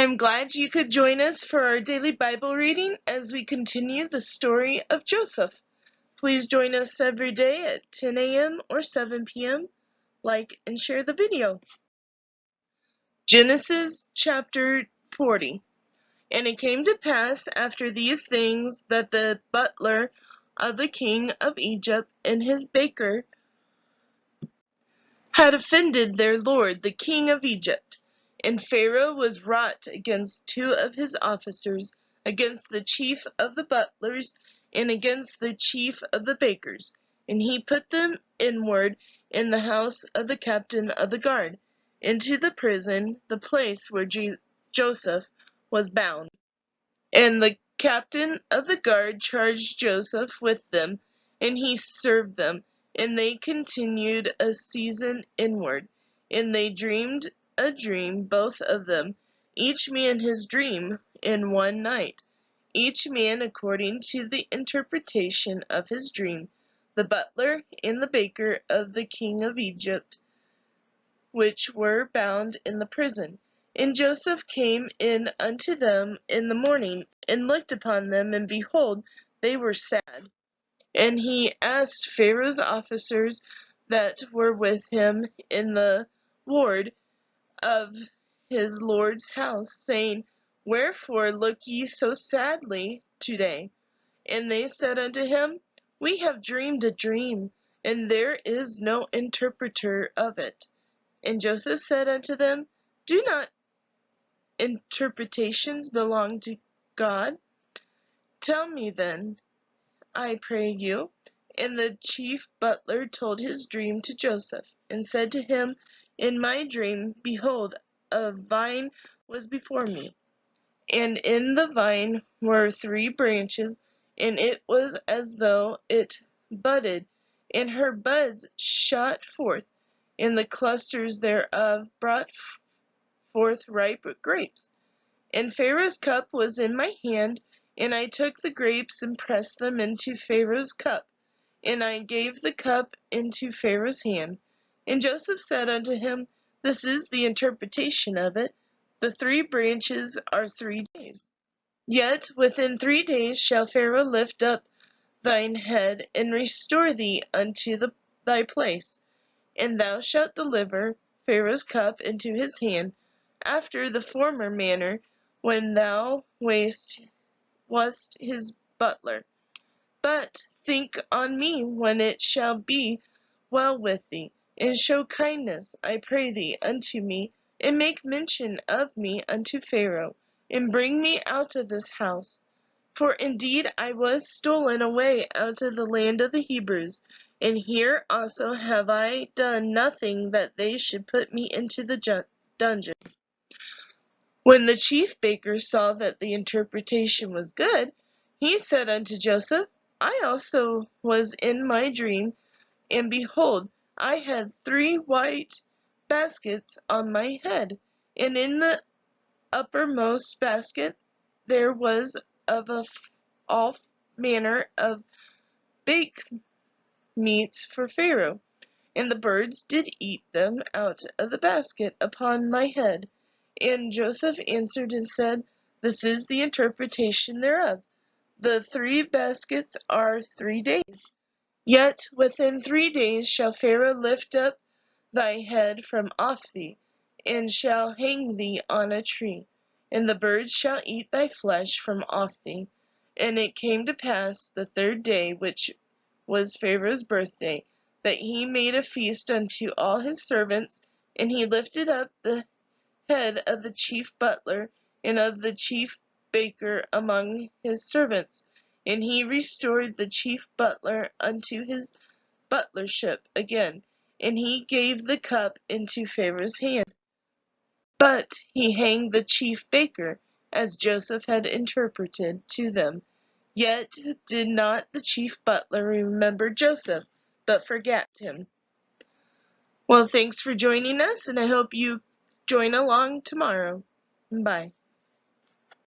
I'm glad you could join us for our daily Bible reading as we continue the story of Joseph. Please join us every day at 10 a.m. or 7 p.m. Like and share the video. Genesis chapter 40. And it came to pass after these things that the butler of the king of Egypt and his baker had offended their lord the king of Egypt. And Pharaoh was wroth against two of his officers, against the chief of the butlers, and against the chief of the bakers. And he put them inward in the house of the captain of the guard, into the prison, the place where Joseph was bound. And the captain of the guard charged Joseph with them, and he served them. And they continued a season inward. And they dreamed a dream, both of them, each man his dream, in one night, each man according to the interpretation of his dream, the butler and the baker of the king of Egypt, which were bound in the prison. And Joseph came in unto them in the morning, and looked upon them, and behold, they were sad. And he asked Pharaoh's officers that were with him in the ward of his Lord's house, saying, Wherefore look ye so sadly today? And they said unto him, We have dreamed a dream, and there is no interpreter of it. And Joseph said unto them, Do not interpretations belong to God? Tell me then, I pray you. And the chief butler told his dream to Joseph, and said to him, In my dream, behold, a vine was before me, and in the vine were 3 branches, and it was as though it budded, and her buds shot forth, and the clusters thereof brought forth ripe grapes. And Pharaoh's cup was in my hand, and I took the grapes and pressed them into Pharaoh's cup, and I gave the cup into Pharaoh's hand. And Joseph said unto him, This is the interpretation of it. The 3 branches are 3 days. Yet within 3 days shall Pharaoh lift up thine head, and restore thee unto thy place, and thou shalt deliver Pharaoh's cup into his hand, after the former manner, when thou wast his butler. But think on me when it shall be well with thee, and show kindness, I pray thee, unto me, and make mention of me unto Pharaoh, and bring me out of this house. For indeed I was stolen away out of the land of the Hebrews, and here also have I done nothing that they should put me into the dungeon. When the chief baker saw that the interpretation was good, he said unto Joseph, I also was in my dream, and behold, I had 3 white baskets on my head, and in the uppermost basket there was of all manner of bakemeats for Pharaoh, and the birds did eat them out of the basket upon my head. And Joseph answered and said, This is the interpretation thereof. The 3 baskets are 3 days. Yet within 3 days shall Pharaoh lift up thy head from off thee, and shall hang thee on a tree, and the birds shall eat thy flesh from off thee. And it came to pass the 3rd day, which was Pharaoh's birthday, that he made a feast unto all his servants, and he lifted up the head of the chief butler and of the chief baker among his servants, and he restored the chief butler unto his butlership again, and he gave the cup into Pharaoh's hand. But he hanged the chief baker, as Joseph had interpreted to them. Yet did not the chief butler remember Joseph, but forgat him. Well, thanks for joining us, and I hope you join along tomorrow. Bye.